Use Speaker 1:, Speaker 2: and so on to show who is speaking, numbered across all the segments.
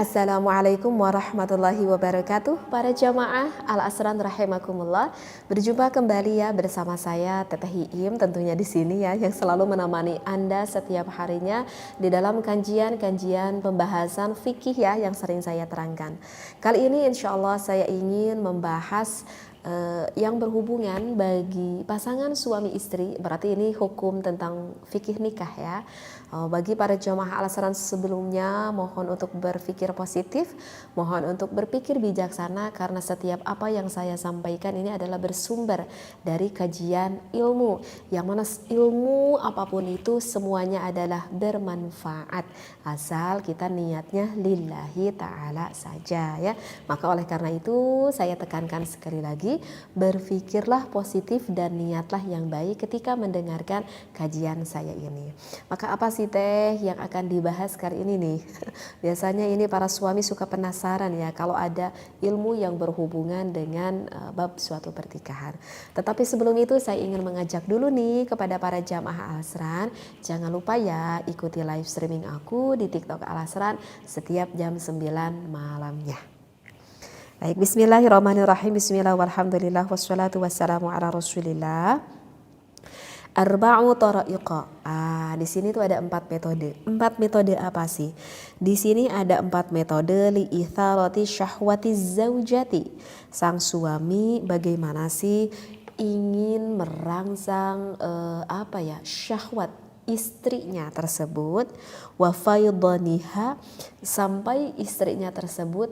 Speaker 1: Assalamualaikum warahmatullahi wabarakatuh. Para jamaah Al-Asran rahimakumullah. Berjumpa kembali ya bersama saya Teteh Hiim tentunya di sini ya, yang selalu menemani Anda setiap harinya di dalam kajian pembahasan fikih ya yang sering saya terangkan. Kali ini insya Allah saya ingin membahas yang berhubungan bagi pasangan suami istri, berarti ini hukum tentang fikih nikah ya. Bagi para jamaah Al-Asran sebelumnya, mohon untuk berpikir positif, mohon untuk berpikir bijaksana, karena setiap apa yang saya sampaikan ini adalah bersumber dari kajian ilmu, yang mana ilmu apapun itu semuanya adalah bermanfaat asal kita niatnya lillahi ta'ala saja ya. Maka oleh karena itu saya tekankan sekali lagi, berpikirlah positif dan niatlah yang baik ketika mendengarkan kajian saya ini. Maka apa sih teh yang akan dibahas kali ini nih? Biasanya ini para suami suka penasaran ya kalau ada ilmu yang berhubungan dengan bab suatu pertikahan. Tetapi sebelum itu saya ingin mengajak dulu nih kepada para jamaah Al-Asran, jangan lupa ya ikuti live streaming aku di TikTok Al-Asran setiap jam 9 malamnya. Baik, bismillahirrahmanirrahim. Bismillah walhamdulillah wassalatu wassalamu ala rasulillah. Arba'u tara'iqa. Di sini tuh ada 4 metode. 4 metode apa sih? Di sini ada 4 metode li itharati syahwati zaujati. Sang suami bagaimana sih ingin merangsang syahwat istrinya tersebut, wa faydaniha, sampai istrinya tersebut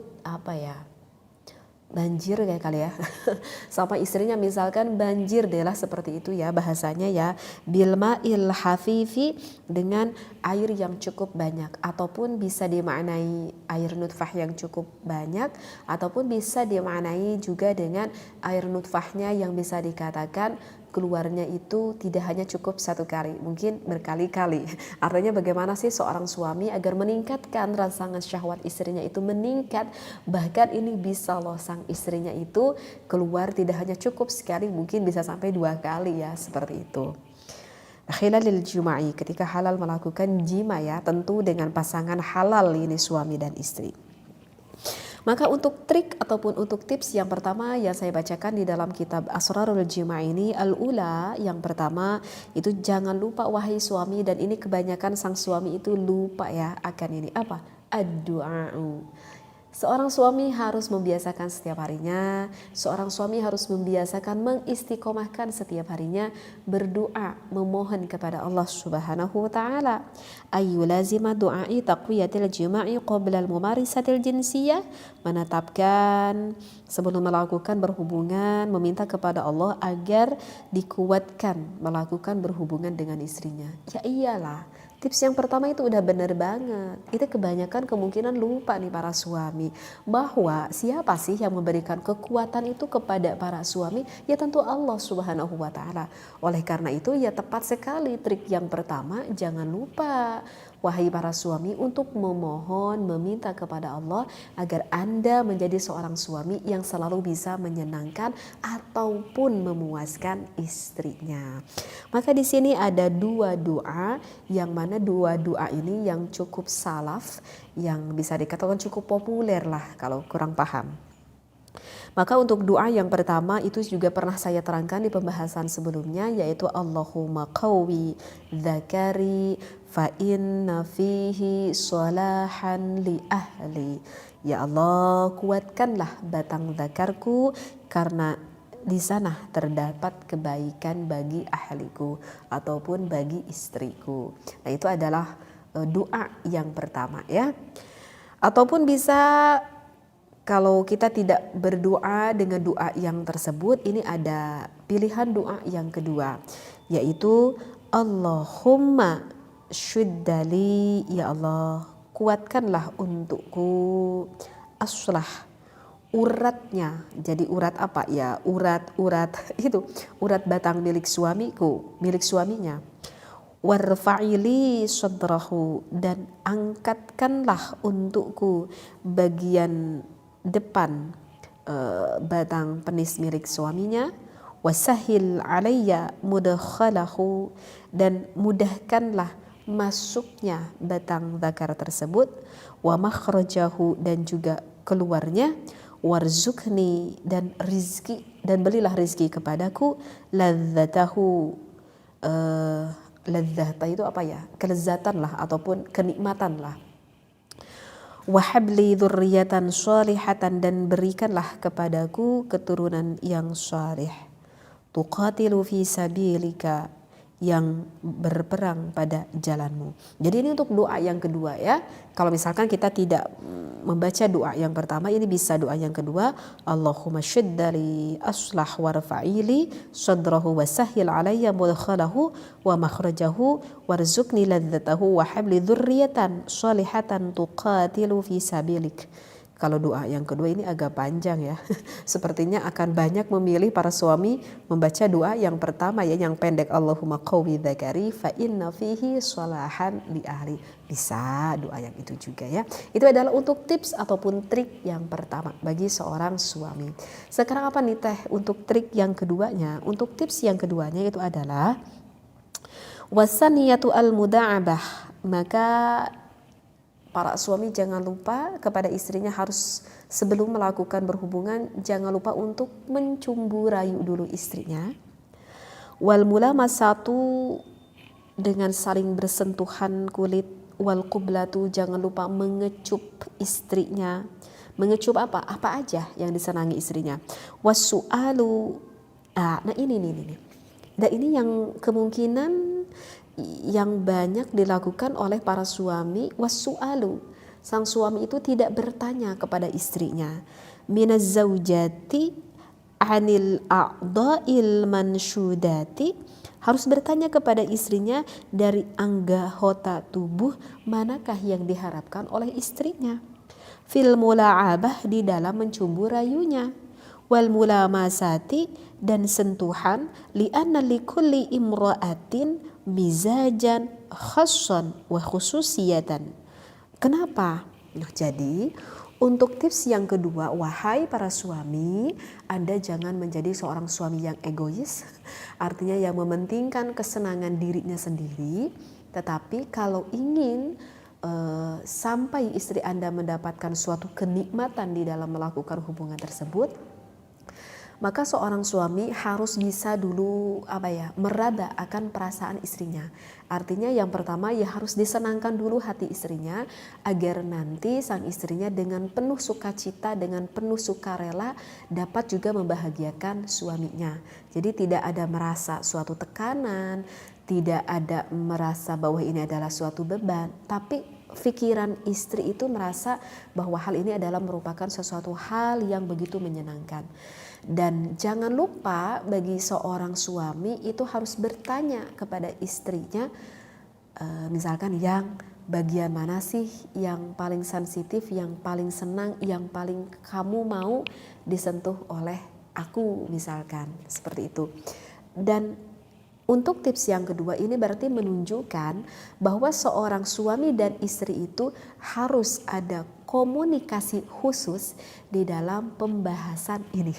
Speaker 1: banjir kayak kali ya sama istrinya, misalkan banjir deh lah seperti itu ya bahasanya ya, bilma'il hafifi, dengan air yang cukup banyak, ataupun bisa dimaknai air nutfah yang cukup banyak, ataupun bisa dimaknai juga dengan air nutfahnya yang bisa dikatakan keluarnya itu tidak hanya cukup 1 kali, mungkin berkali-kali. Artinya bagaimana sih seorang suami agar meningkatkan rangsangan syahwat istrinya itu meningkat, bahkan ini bisa loh sang istrinya itu keluar tidak hanya cukup sekali, mungkin bisa sampai 2 kali ya, seperti itu. Khilalil juma'i, ketika halal melakukan jima ya, tentu dengan pasangan halal ini suami dan istri. Maka untuk trik ataupun untuk tips yang pertama yang saya bacakan di dalam kitab Asrarul Jima' ini, al-ula, yang pertama itu jangan lupa wahai suami, dan ini kebanyakan sang suami itu lupa ya akan ini, apa? Ad-du'a'u. Seorang suami harus membiasakan setiap harinya, seorang suami harus membiasakan mengistiqomahkan setiap harinya berdoa, memohon kepada Allah Subhanahu wa taala. Ayyulazima du'ai taqwiyatil jima'i qabla al-mumarisatil jinsiyah, menetapkan sebelum melakukan berhubungan meminta kepada Allah agar dikuatkan melakukan berhubungan dengan istrinya. Ya iyalah, tips yang pertama itu udah bener banget. Itu kebanyakan kemungkinan lupa nih para suami, bahwa siapa sih yang memberikan kekuatan itu kepada para suami? Ya tentu Allah Subhanahu wa taala. Oleh karena itu ya tepat sekali trik yang pertama, jangan lupa wahai para suami untuk memohon, meminta kepada Allah agar Anda menjadi seorang suami yang selalu bisa menyenangkan ataupun memuaskan istrinya. Maka di sini ada 2 doa, yang mana 2 doa ini yang cukup salaf, yang bisa dikatakan cukup populer lah kalau kurang paham. Maka untuk doa yang pertama itu juga pernah saya terangkan di pembahasan sebelumnya, yaitu Allahumma qawwi dzakari fa inna fihi salahan li ahli. Ya Allah, kuatkanlah batang zakarku karena di sana terdapat kebaikan bagi ahliku ataupun bagi istriku. Nah, itu adalah doa yang pertama ya. Ataupun bisa, kalau kita tidak berdoa dengan doa yang tersebut, ini ada pilihan doa yang kedua, yaitu Allahumma syuddali, ya Allah kuatkanlah untukku aslah, uratnya. Jadi urat apa ya? Urat itu urat batang milik suamiku, milik suaminya. Warfa'ili sadrahu, dan angkatkanlah untukku bagian depan batang penis milik suaminya. Wasahil alayya mudakhalahu, dan mudahkanlah masuknya batang zakar tersebut, wa makhrajahu dan juga keluarnya, warzuqni dan rizki, dan berilah rizki kepadaku, ladzatahu, ladzata itu apa ya, kelezatan lah ataupun kenikmatan lah, wahabli dzurriyyatan shalihatan dan berikanlah kepadaku keturunan yang salih, tuqatilu fi sabilika yang berperang pada jalanmu. Jadi ini untuk doa yang kedua ya. Kalau misalkan kita tidak membaca doa yang pertama, ini bisa doa yang kedua. Allahumma syiddali aslah warfa'ili sadrahu wa sahil alayya mudkhalahu wa makhrajahu warzuqni ladzatahu wa habli dzurriyyatan shalihatan tuqatilu fi sabilik. Kalau doa yang kedua ini agak panjang ya. Sepertinya akan banyak memilih para suami membaca doa yang pertama ya, yang pendek. Allahumma qawwi dzakari fa inna fihi shalahan li ahli. Bisa doa yang itu juga ya. Itu adalah untuk tips ataupun trik yang pertama bagi seorang suami. Sekarang apa nih Teh untuk trik yang keduanya? Untuk tips yang keduanya itu adalah wasaniyatu al-muda'abah. Maka para suami jangan lupa kepada istrinya harus sebelum melakukan berhubungan jangan lupa untuk mencumbu rayu dulu istrinya. Wal mulamasatu dengan saling bersentuhan kulit, wal qublatu jangan lupa mengecup istrinya. Mengecup apa? Apa aja yang disenangi istrinya. Wasu'alu. Nah ini. Dan ini yang kemungkinan yang banyak dilakukan oleh para suami, wasu'alu. Sang suami itu tidak bertanya kepada istrinya. Minaz zaujati anil a'dha'il mansyudati. Harus bertanya kepada istrinya dari anggota tubuh manakah yang diharapkan oleh istrinya. Fil mula'abah di dalam mencumbu rayunya. Wal mulamasati dan sentuhan li'anna likulli imra'atin mizajan khassan wa khususiyatan. Kenapa? Nah, jadi untuk tips yang kedua, wahai para suami, Anda jangan menjadi seorang suami yang egois, artinya yang mementingkan kesenangan dirinya sendiri, tetapi kalau ingin sampai istri Anda mendapatkan suatu kenikmatan di dalam melakukan hubungan tersebut, maka seorang suami harus bisa dulu meraba akan perasaan istrinya. Artinya yang pertama ya harus disenangkan dulu hati istrinya agar nanti sang istrinya dengan penuh sukacita, dengan penuh sukarela dapat juga membahagiakan suaminya. Jadi tidak ada merasa suatu tekanan, tidak ada merasa bahwa ini adalah suatu beban, tapi pikiran istri itu merasa bahwa hal ini adalah merupakan sesuatu hal yang begitu menyenangkan. Dan jangan lupa bagi seorang suami itu harus bertanya kepada istrinya, misalkan yang bagian mana sih yang paling sensitif, yang paling senang, yang paling kamu mau disentuh oleh aku, misalkan seperti itu. Dan untuk tips yang kedua ini berarti menunjukkan bahwa seorang suami dan istri itu harus ada komunikasi khusus di dalam pembahasan ini.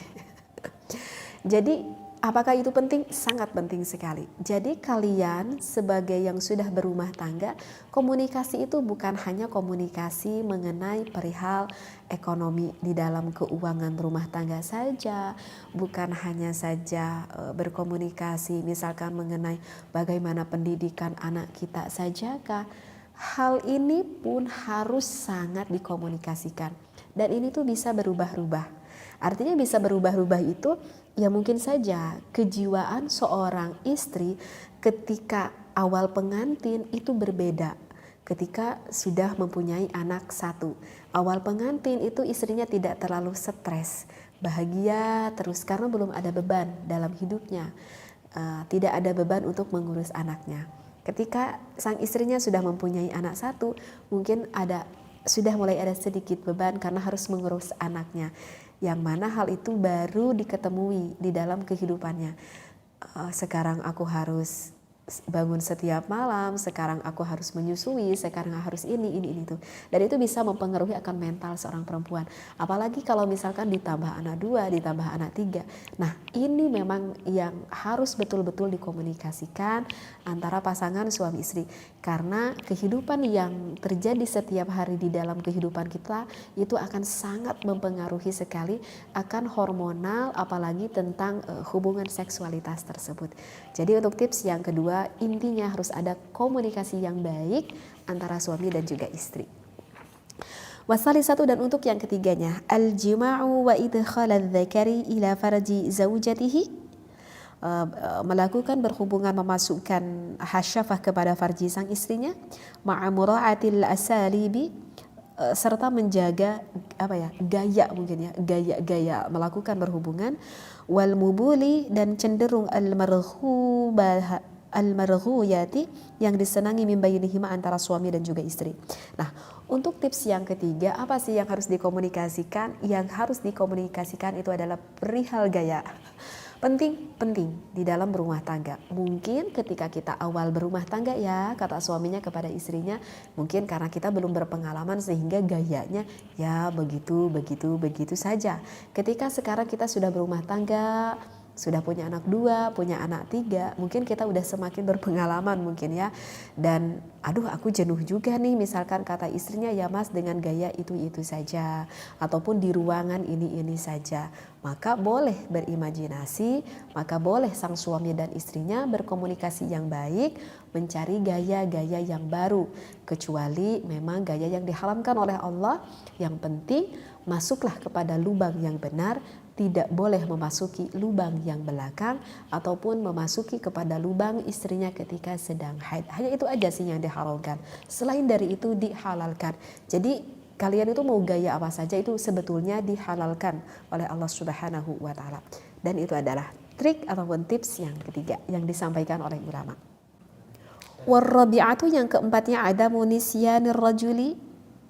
Speaker 1: Jadi apakah itu penting? Sangat penting sekali. Jadi kalian sebagai yang sudah berumah tangga, komunikasi itu bukan hanya komunikasi mengenai perihal ekonomi di dalam keuangan rumah tangga saja, bukan hanya saja berkomunikasi misalkan mengenai bagaimana pendidikan anak kita sajakah. Hal ini pun harus sangat dikomunikasikan. Dan ini tuh bisa berubah-ubah. Artinya bisa berubah-ubah itu ya mungkin saja kejiwaan seorang istri ketika awal pengantin itu berbeda ketika sudah mempunyai anak satu. Awal pengantin itu istrinya tidak terlalu stres, bahagia terus karena belum ada beban dalam hidupnya, tidak ada beban untuk mengurus anaknya. Ketika sang istrinya sudah mempunyai anak satu, mungkin sudah mulai ada sedikit beban karena harus mengurus anaknya. Yang mana hal itu baru diketemui di dalam kehidupannya. Sekarang aku harus bangun setiap malam, sekarang aku harus menyusui, sekarang harus ini itu. Dan itu bisa mempengaruhi akan mental seorang perempuan. Apalagi kalau misalkan ditambah anak 2, ditambah anak 3. Nah, ini memang yang harus betul-betul dikomunikasikan antara pasangan suami istri. Karena kehidupan yang terjadi setiap hari di dalam kehidupan kita itu akan sangat mempengaruhi sekali akan hormonal, apalagi tentang hubungan seksualitas tersebut. Jadi untuk tips yang kedua, intinya harus ada komunikasi yang baik antara suami dan juga istri. Wasalisatu, dan untuk yang ketiganya, al-jima'u wa idkhal adz-dzakari ila farji zaujatihi, melakukan berhubungan, memasukkan hasyafah kepada farji sang istrinya, ma'a mura'atil asalibi, serta menjaga gaya, mungkin ya, gaya melakukan berhubungan, wal mubuli, dan cenderung al-marghuyati, yang disenangi min bainihima, antara suami dan juga istri. Nah, untuk tips yang ketiga, apa sih yang harus dikomunikasikan? Yang harus dikomunikasikan itu adalah perihal gaya. Penting di dalam berumah tangga. Mungkin ketika kita awal berumah tangga ya, kata suaminya kepada istrinya, mungkin karena kita belum berpengalaman sehingga gayanya ya begitu saja. Ketika sekarang kita sudah berumah tangga, sudah punya anak 2, punya anak 3, mungkin kita udah semakin berpengalaman mungkin ya. Dan aduh, aku jenuh juga nih, misalkan kata istrinya, ya mas dengan gaya itu saja, ataupun di ruangan ini saja. Maka boleh berimajinasi, maka boleh sang suami dan istrinya berkomunikasi yang baik, mencari gaya-gaya yang baru. Kecuali memang gaya yang diharamkan oleh Allah, yang penting masuklah kepada lubang yang benar, tidak boleh memasuki lubang yang belakang ataupun memasuki kepada lubang istrinya ketika sedang haid. Hanya itu aja sih yang diharamkan. Selain dari itu dihalalkan. Jadi kalian itu mau gaya apa saja itu sebetulnya dihalalkan oleh Allah Subhanahu wa taala. Dan itu adalah trik ataupun tips yang ketiga yang disampaikan oleh ulama. Warabi'atu, yang keempatnya, ada nisyanir rajuli,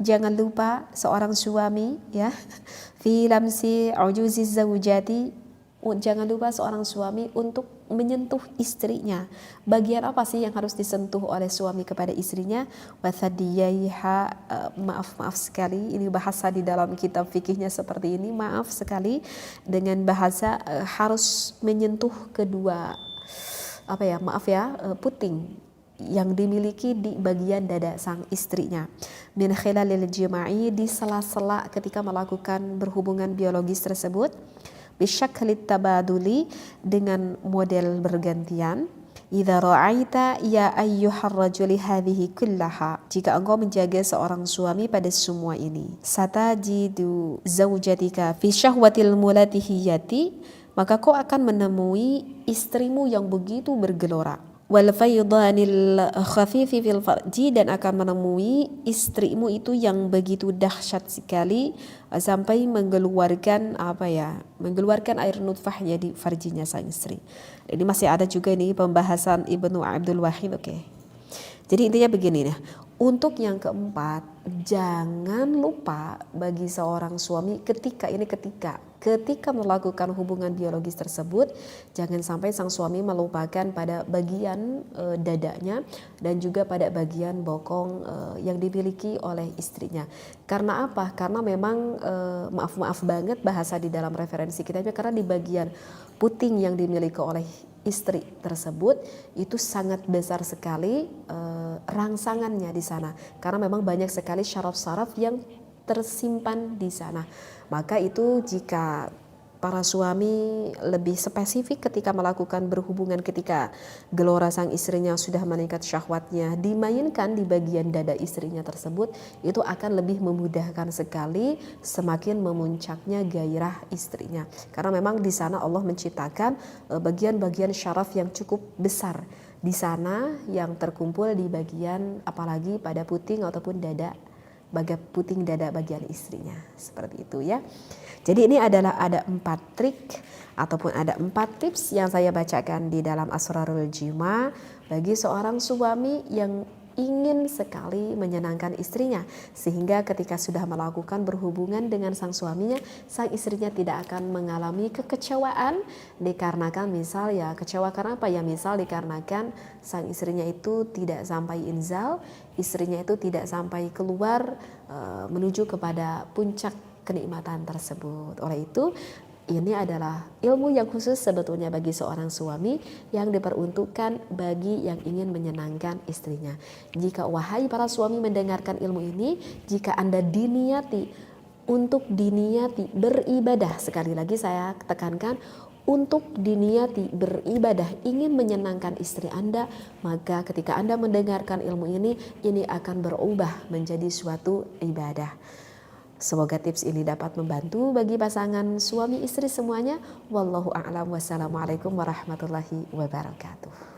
Speaker 1: jangan lupa seorang suami ya, fi lamsi ujuzi zaujati, jangan lupa seorang suami untuk menyentuh istrinya. Bagian apa sih yang harus disentuh oleh suami kepada istrinya? Wathadiyaiha, maaf sekali, ini bahasa di dalam kitab fikihnya seperti ini, maaf sekali dengan bahasa harus menyentuh kedua puting yang dimiliki di bagian dada sang istrinya. Min khilalil jima'i, di sela-sela ketika melakukan berhubungan biologis tersebut. Bisyaklit tabaduli, dengan model bergantian. Idza ra'aita ya ayyuhar rajuli hadhihi kullaha, jika engkau menjaga seorang suami pada semua ini. Satajidu zaujatika fi syahwatil mulatihiyati, maka kau akan menemui istrimu yang begitu bergelora. Wal faydanil khafifi fil farji, dan akan menemui istrimu itu yang begitu dahsyat sekali sampai mengeluarkan air nutfahnya di farjinya sang istri. Ini masih ada juga nih pembahasan Ibnu Abdul Wahid. Jadi intinya begini nih. Untuk yang keempat, jangan lupa bagi seorang suami ketika melakukan hubungan biologis tersebut, jangan sampai sang suami melupakan pada bagian dadanya dan juga pada bagian bokong yang dimiliki oleh istrinya. Karena apa? Karena memang maaf banget bahasa di dalam referensi kita, karena di bagian puting yang dimiliki oleh istri tersebut itu sangat besar sekali rangsangannya di sana, karena memang banyak sekali syaraf-syaraf yang tersimpan di sana. Maka itu jika para suami lebih spesifik ketika melakukan berhubungan, ketika gelora sang istrinya sudah meningkat syahwatnya, dimainkan di bagian dada istrinya tersebut, itu akan lebih memudahkan sekali semakin memuncaknya gairah istrinya. Karena memang di sana Allah menciptakan bagian-bagian syaraf yang cukup besar di sana yang terkumpul di bagian, apalagi pada puting ataupun dada, puting dada bagian istrinya, seperti itu ya. Jadi ini adalah ada 4 trik ataupun ada 4 tips yang saya bacakan di dalam Asrarul Jima bagi seorang suami yang ingin sekali menyenangkan istrinya, sehingga ketika sudah melakukan berhubungan dengan sang suaminya, sang istrinya tidak akan mengalami kekecewaan dikarenakan misal ya, kecewa karena apa ya, misal dikarenakan sang istrinya itu tidak sampai inzal, istrinya itu tidak sampai keluar menuju kepada puncak kenikmatan tersebut. Oleh itu, ini adalah ilmu yang khusus sebetulnya bagi seorang suami yang diperuntukkan bagi yang ingin menyenangkan istrinya. Jika wahai para suami mendengarkan ilmu ini, jika Anda untuk diniati beribadah, sekali lagi saya tekankan, untuk diniati beribadah, ingin menyenangkan istri Anda, maka ketika Anda mendengarkan ilmu ini akan berubah menjadi suatu ibadah. Semoga tips ini dapat membantu bagi pasangan suami istri semuanya. Wallahu a'lam. Wassalamualaikum warahmatullahi wabarakatuh.